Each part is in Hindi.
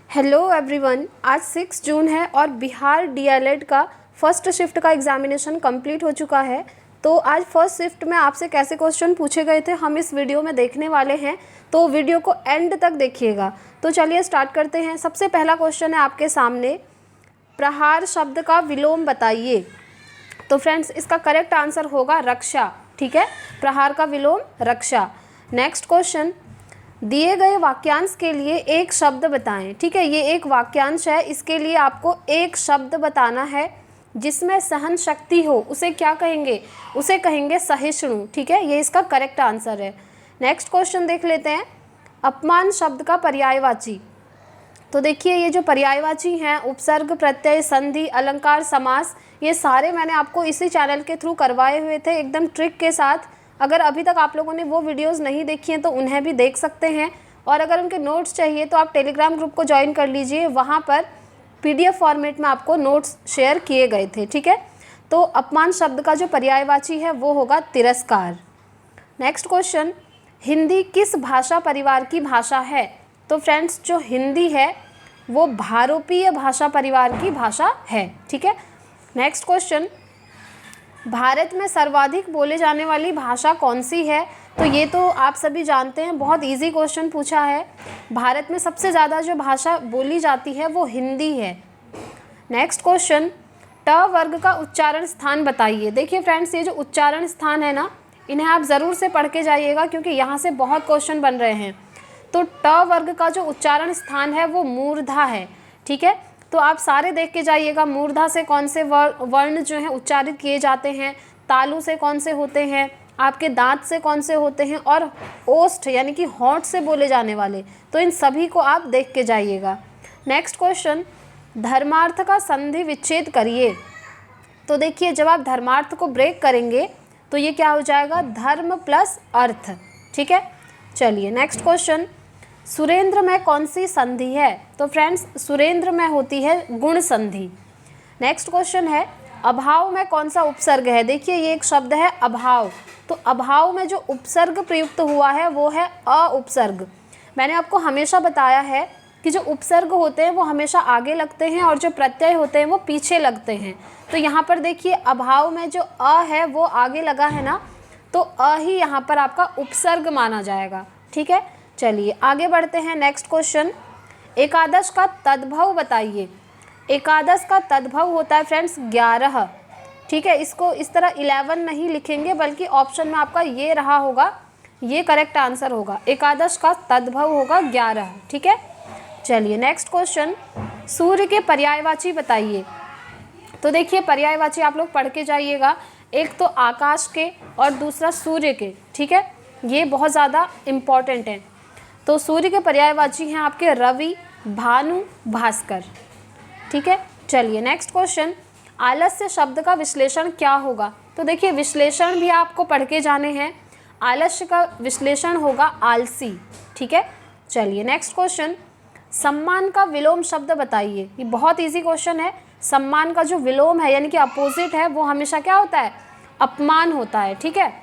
हेलो एवरीवन, आज 6 जून है और बिहार डीएलएड का फर्स्ट शिफ्ट का एग्जामिनेशन कंप्लीट हो चुका है। तो आज फर्स्ट शिफ्ट में आपसे कैसे क्वेश्चन पूछे गए थे हम इस वीडियो में देखने वाले हैं, तो वीडियो को एंड तक देखिएगा। तो चलिए स्टार्ट करते हैं। सबसे पहला क्वेश्चन है आपके सामने, प्रहार शब्द का विलोम बताइए। तो फ्रेंड्स इसका करेक्ट आंसर होगा रक्षा। ठीक है, प्रहार का विलोम रक्षा। नेक्स्ट क्वेश्चन, दिए गए वाक्यांश के लिए एक शब्द बताएं। ठीक है, ये एक वाक्यांश है, इसके लिए आपको एक शब्द बताना है जिसमें सहन शक्ति हो। उसे क्या कहेंगे? उसे कहेंगे सहिष्णु। ठीक है, ये इसका करेक्ट आंसर है। नेक्स्ट क्वेश्चन देख लेते हैं, अपमान शब्द का पर्यायवाची। तो देखिए ये जो पर्यायवाची हैं, उपसर्ग, प्रत्यय, संधि, अलंकार, समास, ये सारे मैंने आपको इसी चैनल के थ्रू करवाए हुए थे एकदम ट्रिक के साथ। अगर अभी तक आप लोगों ने वो वीडियोस नहीं देखी हैं तो उन्हें भी देख सकते हैं, और अगर उनके नोट्स चाहिए तो आप टेलीग्राम ग्रुप को ज्वाइन कर लीजिए, वहाँ पर PDF फॉर्मेट में आपको नोट्स शेयर किए गए थे। ठीक है, तो अपमान शब्द का जो पर्यायवाची है वो होगा तिरस्कार। नेक्स्ट क्वेश्चन, हिंदी किस भाषा परिवार की भाषा है? तो फ्रेंड्स जो हिंदी है वो भारोपीय भाषा परिवार की भाषा है। ठीक है। नेक्स्ट क्वेश्चन, भारत में सर्वाधिक बोले जाने वाली भाषा कौन सी है? तो ये तो आप सभी जानते हैं, बहुत इजी क्वेश्चन पूछा है। भारत में सबसे ज़्यादा जो भाषा बोली जाती है वो हिंदी है। नेक्स्ट क्वेश्चन, ट वर्ग का उच्चारण स्थान बताइए। देखिए फ्रेंड्स ये जो उच्चारण स्थान है ना, इन्हें आप ज़रूर से पढ़ के जाइएगा क्योंकि यहाँ से बहुत क्वेश्चन बन रहे हैं। तो ट वर्ग का जो उच्चारण स्थान है वो मूर्धा है। ठीक है, तो आप सारे देख के जाइएगा, मूर्धा से कौन से वर्ण जो हैं उच्चारित किए जाते हैं, तालु से कौन से होते हैं, आपके दांत से कौन से होते हैं, और ओष्ठ यानी कि होंठ से बोले जाने वाले, तो इन सभी को आप देख के जाइएगा। नेक्स्ट क्वेश्चन, धर्मार्थ का संधि विच्छेद करिए। तो देखिए जब आप धर्मार्थ को ब्रेक करेंगे तो ये क्या हो जाएगा? धर्म प्लस अर्थ। ठीक है, चलिए नेक्स्ट क्वेश्चन, सुरेंद्र में कौन सी संधि है? तो फ्रेंड्स सुरेंद्र में होती है गुण संधि। नेक्स्ट क्वेश्चन है, अभाव में कौन सा उपसर्ग है? देखिए ये एक शब्द है अभाव, तो अभाव में जो उपसर्ग प्रयुक्त हुआ है वो है अ उपसर्ग। मैंने आपको हमेशा बताया है कि जो उपसर्ग होते हैं वो हमेशा आगे लगते हैं और जो प्रत्यय होते हैं वो पीछे लगते हैं। तो यहाँ पर देखिए अभाव में जो अ है वो आगे लगा है ना, तो अ ही यहाँ पर आपका उपसर्ग माना जाएगा। ठीक है, चलिए आगे बढ़ते हैं। नेक्स्ट क्वेश्चन, एकादश का तद्भव बताइए। एकादश का तद्भव होता है फ्रेंड्स 11। ठीक है, इसको इस तरह 11 नहीं लिखेंगे बल्कि ऑप्शन में आपका ये रहा होगा, ये करेक्ट आंसर होगा। एकादश का तद्भव होगा 11। ठीक है, चलिए नेक्स्ट क्वेश्चन, सूर्य के पर्यायवाची बताइए। तो देखिए पर्यायवाची आप लोग पढ़ के जाइएगा, एक तो आकाश के और दूसरा सूर्य के। ठीक है, ये बहुत ज़्यादा इम्पॉर्टेंट है। तो सूर्य के पर्यायवाची हैं आपके रवि, भानु, भास्कर। ठीक है, चलिए नेक्स्ट क्वेश्चन, आलस्य शब्द का विश्लेषण क्या होगा? तो देखिए विश्लेषण भी आपको पढ़ के जाने हैं। आलस्य का विश्लेषण होगा आलसी। ठीक है, चलिए नेक्स्ट क्वेश्चन, सम्मान का विलोम शब्द बताइए। ये बहुत इजी क्वेश्चन है। सम्मान का जो विलोम है यानी कि अपोजिट है वो हमेशा क्या होता है? अपमान होता है। ठीक है,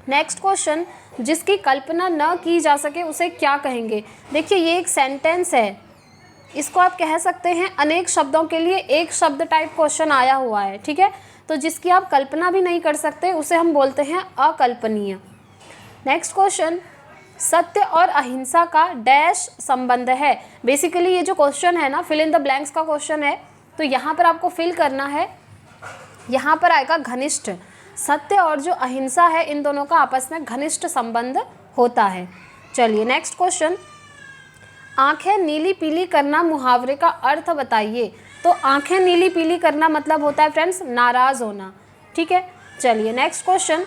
नेक्स्ट क्वेश्चन, जिसकी कल्पना न की जा सके उसे क्या कहेंगे? देखिए ये एक सेंटेंस है, इसको आप कह सकते हैं अनेक शब्दों के लिए एक शब्द टाइप क्वेश्चन आया हुआ है। ठीक है, तो जिसकी आप कल्पना भी नहीं कर सकते उसे हम बोलते हैं अकल्पनीय। नेक्स्ट क्वेश्चन, सत्य और अहिंसा का डैश संबंध है। बेसिकली ये जो क्वेश्चन है ना, फिल इन द ब्लैंक्स का क्वेश्चन है, तो यहाँ पर आपको फिल करना है, यहाँ पर आएगा घनिष्ठ। सत्य और जो अहिंसा है इन दोनों का आपस में घनिष्ठ संबंध होता है। चलिए नेक्स्ट क्वेश्चन, आंखें नीली पीली करना मुहावरे का अर्थ बताइए। तो आंखें नीली पीली करना मतलब होता है फ्रेंड्स नाराज होना। ठीक है, चलिए नेक्स्ट क्वेश्चन,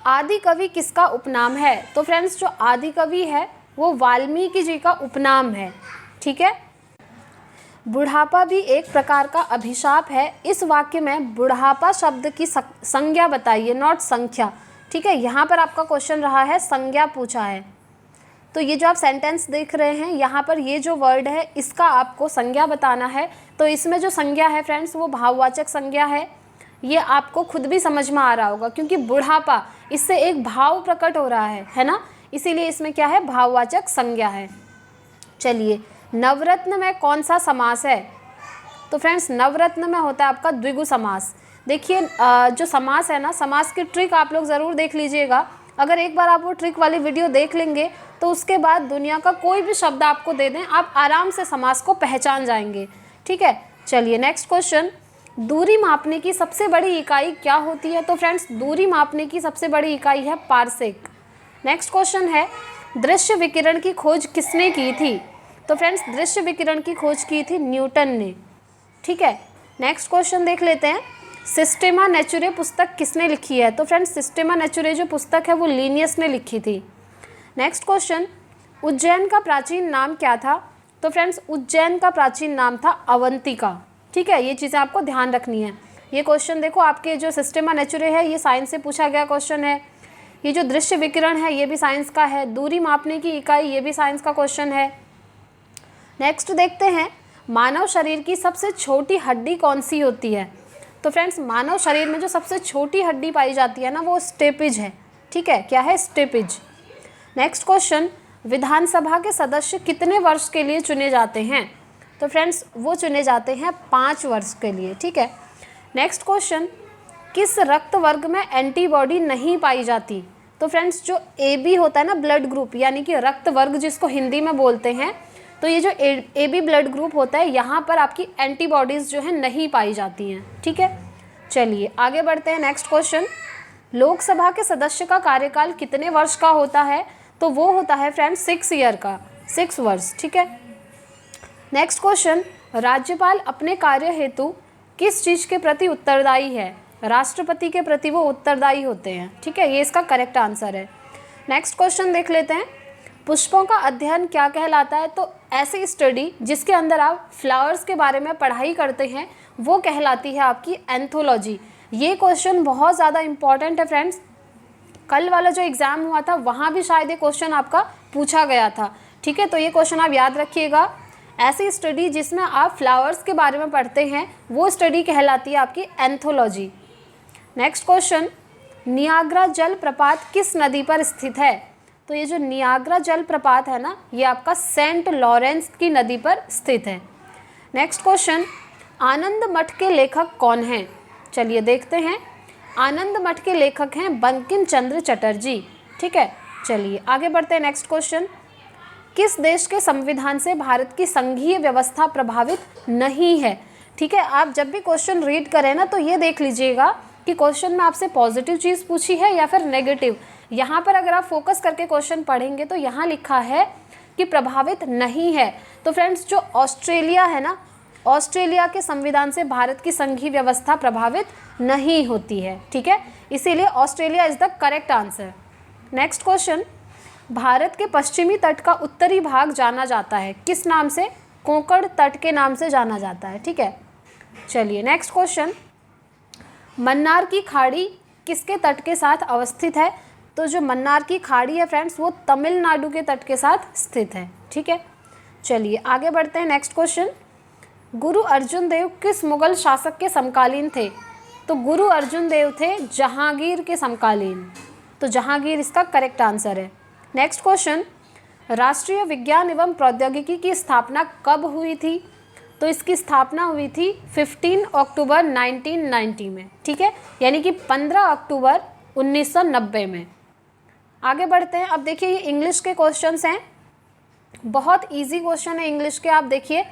आदि कवि किसका उपनाम है? तो फ्रेंड्स जो आदि कवि है वो वाल्मीकि जी का उपनाम है। ठीक है, बुढ़ापा भी एक प्रकार का अभिशाप है। इस वाक्य में बुढ़ापा शब्द की संज्ञा बताइए, नॉट संख्या। ठीक है, यहाँ पर आपका क्वेश्चन रहा है, संज्ञा पूछा है। तो ये जो आप सेंटेंस देख रहे हैं यहाँ पर ये जो वर्ड है इसका आपको संज्ञा बताना है। तो इसमें जो संज्ञा है फ्रेंड्स वो भाववाचक संज्ञा है। ये आपको खुद भी समझ में आ रहा होगा क्योंकि बुढ़ापा, इससे एक भाव प्रकट हो रहा है ना, इसीलिए इसमें क्या है? भाववाचक संज्ञा है। चलिए नवरत्न में कौन सा समास है? तो फ्रेंड्स नवरत्न में होता है आपका द्विगु समास। देखिए जो समास है ना, समास की ट्रिक आप लोग ज़रूर देख लीजिएगा। अगर एक बार आप वो ट्रिक वाली वीडियो देख लेंगे तो उसके बाद दुनिया का कोई भी शब्द आपको दे दें, आप आराम से समास को पहचान जाएंगे। ठीक है, चलिए नेक्स्ट क्वेश्चन। दूरी मापने की सबसे बड़ी इकाई क्या होती है? तो फ्रेंड्स दूरी मापने की सबसे बड़ी इकाई है पारसेक। नेक्स्ट क्वेश्चन है, दृश्य विकिरण की खोज किसने की थी? तो फ्रेंड्स दृश्य विकिरण की खोज की थी न्यूटन ने। ठीक है, नेक्स्ट क्वेश्चन देख लेते हैं। सिस्टेमा नेचुरे पुस्तक किसने लिखी है? तो फ्रेंड्स सिस्टेमा नेचुरे जो पुस्तक है वो लीनियस ने लिखी थी। नेक्स्ट क्वेश्चन, उज्जैन का प्राचीन नाम क्या था? तो फ्रेंड्स उज्जैन का प्राचीन नाम था अवंतिका। ठीक है, ये चीज़ें आपको ध्यान रखनी है। ये क्वेश्चन देखो, आपके जो सिस्टेमा नेचुरे है ये साइंस से पूछा गया क्वेश्चन है। ये जो दृश्य विकिरण है ये भी साइंस का है। दूरी मापने की इकाई ये भी साइंस का क्वेश्चन है। नेक्स्ट देखते हैं, मानव शरीर की सबसे छोटी हड्डी कौन सी होती है? तो फ्रेंड्स मानव शरीर में जो सबसे छोटी हड्डी पाई जाती है ना वो स्टेपिज है। ठीक है, क्या है? स्टेपिज। नेक्स्ट क्वेश्चन, विधानसभा के सदस्य कितने वर्ष के लिए चुने जाते हैं? तो फ्रेंड्स वो चुने जाते हैं 5 वर्ष के लिए। ठीक है, नेक्स्ट क्वेश्चन, किस रक्त वर्ग में एंटीबॉडी नहीं पाई जाती? तो फ्रेंड्स जो AB होता है ना ब्लड ग्रुप, यानी कि रक्त वर्ग जिसको हिंदी में बोलते हैं, तो ये जो AB ब्लड ग्रुप होता है यहाँ पर आपकी एंटीबॉडीज़ जो है नहीं पाई जाती हैं। ठीक है, चलिए आगे बढ़ते हैं। नेक्स्ट क्वेश्चन, लोकसभा के सदस्य का कार्यकाल कितने वर्ष का होता है? तो वो होता है फ्रेंड्स 6 ईयर का, 6 वर्ष। ठीक है, नेक्स्ट क्वेश्चन, राज्यपाल अपने कार्य हेतु किस चीज़ के प्रति उत्तरदायी है? राष्ट्रपति के प्रति वो उत्तरदायी होते हैं। ठीक है, ये इसका करेक्ट आंसर है। नेक्स्ट क्वेश्चन देख लेते हैं, पुष्पों का अध्ययन क्या कहलाता है? तो ऐसी स्टडी जिसके अंदर आप फ्लावर्स के बारे में पढ़ाई करते हैं वो कहलाती है आपकी एंथोलॉजी। ये क्वेश्चन बहुत ज़्यादा इंपॉर्टेंट है फ्रेंड्स। कल वाला जो एग्ज़ाम हुआ था वहाँ भी शायद ये क्वेश्चन आपका पूछा गया था। ठीक है, तो ये क्वेश्चन आप याद रखिएगा। ऐसी स्टडी जिसमें आप फ्लावर्स के बारे में पढ़ते हैं वो स्टडी कहलाती है आपकी एंथोलॉजी। नेक्स्ट क्वेश्चन, नियाग्रा जल प्रपात किस नदी पर स्थित है? तो ये जो नियाग्रा जल प्रपात है ना ये आपका सेंट लॉरेंस की नदी पर स्थित है। नेक्स्ट क्वेश्चन, आनंद मठ के लेखक कौन हैं? चलिए देखते हैं। आनंद मठ के लेखक हैं बंकिम चंद्र चटर्जी। ठीक है, चलिए आगे बढ़ते हैं। नेक्स्ट क्वेश्चन, किस देश के संविधान से भारत की संघीय व्यवस्था प्रभावित नहीं है? ठीक है, आप जब भी क्वेश्चन रीड करें ना तो ये देख लीजिएगा कि क्वेश्चन में आपसे पॉजिटिव चीज़ पूछी है या फिर नेगेटिव। यहाँ पर अगर आप फोकस करके क्वेश्चन पढ़ेंगे तो यहाँ लिखा है कि प्रभावित नहीं है। तो फ्रेंड्स जो ऑस्ट्रेलिया है ना, ऑस्ट्रेलिया के संविधान से भारत की संघीय व्यवस्था प्रभावित नहीं होती है। ठीक है, इसीलिए Australia is the correct answer. Next question, Bharat के पश्चिमी तट का उत्तरी भाग जाना जाता है किस नाम से? कोंकण तट के नाम से जाना जाता है। ठीक है, चलिए नेक्स्ट क्वेश्चन, मन्नार की खाड़ी किसके तट के साथ अवस्थित है? तो जो मन्नार की खाड़ी है फ्रेंड्स वो तमिलनाडु के तट के साथ स्थित है। ठीक है, चलिए आगे बढ़ते हैं। नेक्स्ट क्वेश्चन, गुरु अर्जुन देव किस मुगल शासक के समकालीन थे? तो गुरु अर्जुन देव थे जहांगीर के समकालीन। तो जहांगीर इसका करेक्ट आंसर है। नेक्स्ट क्वेश्चन, राष्ट्रीय विज्ञान एवं प्रौद्योगिकी की स्थापना कब हुई थी? तो इसकी स्थापना हुई थी 15 अक्टूबर 1990 में। ठीक है, यानी कि 15 अक्टूबर 1990 में। आगे बढ़ते हैं। अब देखिए ये इंग्लिश के क्वेश्चंस हैं, बहुत इजी क्वेश्चन है इंग्लिश के। आप देखिए,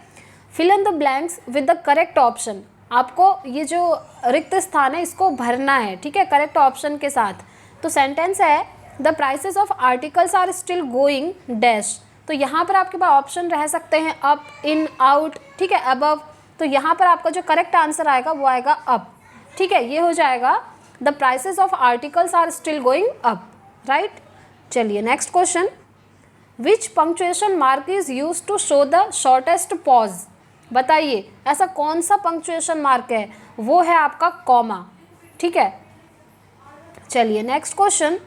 fill in the blanks with the correct option. आपको ये जो रिक्त स्थान है इसको भरना है। ठीक है, करेक्ट ऑप्शन के साथ। तो सेंटेंस है, the prices of articles are still going dash. तो यहाँ पर आपके पास ऑप्शन रह सकते हैं अप, इन, आउट। ठीक है, अबव। तो यहाँ पर आपका जो करेक्ट आंसर आएगा वो आएगा अप। ठीक है, ये हो जाएगा the prices of articles are still going up. Right, चलिए next question, which punctuation mark is use to show the shortest pause? बताइए ऐसा कौन सा पंक्चुएशन मार्क है? वो है आपका कॉमा। ठीक है, चलिए next question,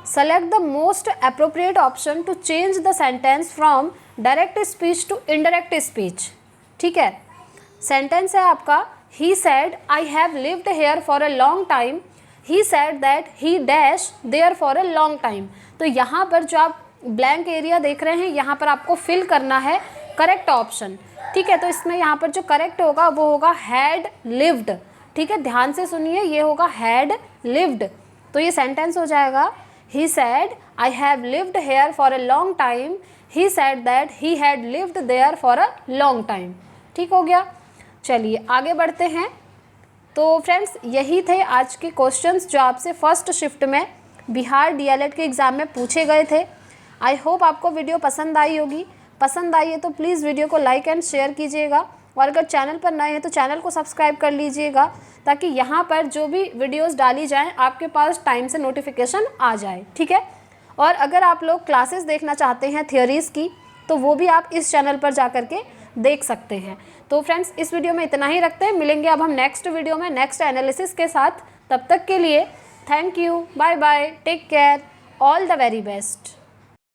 select the most appropriate option to change the sentence from direct speech to indirect speech. ठीक है, सेंटेंस है आपका, he said I have lived here for a long time, he said that he dash there for a long time. तो यहाँ पर जो आप ब्लैंक एरिया देख रहे हैं यहाँ पर आपको फिल करना है करेक्ट ऑप्शन। ठीक है, तो इसमें यहाँ पर जो करेक्ट होगा वो होगा हैड लिव्ड। ठीक है, ध्यान से सुनिए, ये होगा हैड लिव्ड। तो ये सेंटेंस हो जाएगा he said I have lived here for a long time, he said that he had lived there for a long time. ठीक हो गया, चलिए आगे बढ़ते हैं। तो फ्रेंड्स यही थे आज के क्वेश्चंस जो आपसे फर्स्ट शिफ्ट में बिहार डीएलएड के एग्ज़ाम में पूछे गए थे। आई होप आपको वीडियो पसंद आई होगी। पसंद आई है तो प्लीज़ वीडियो को लाइक एंड शेयर कीजिएगा, और अगर चैनल पर नए हैं तो चैनल को सब्सक्राइब कर लीजिएगा, ताकि यहाँ पर जो भी वीडियोस डाली जाएं आपके पास टाइम से नोटिफिकेशन आ जाए। ठीक है, और अगर आप लोग क्लासेस देखना चाहते हैं थियोरीज़ की, तो वो भी आप इस चैनल पर जा कर के देख सकते हैं। तो फ्रेंड्स इस वीडियो में इतना ही रखते हैं, मिलेंगे अब हम नेक्स्ट वीडियो में नेक्स्ट एनालिसिस के साथ। तब तक के लिए thank you, bye bye, take care, all the very best.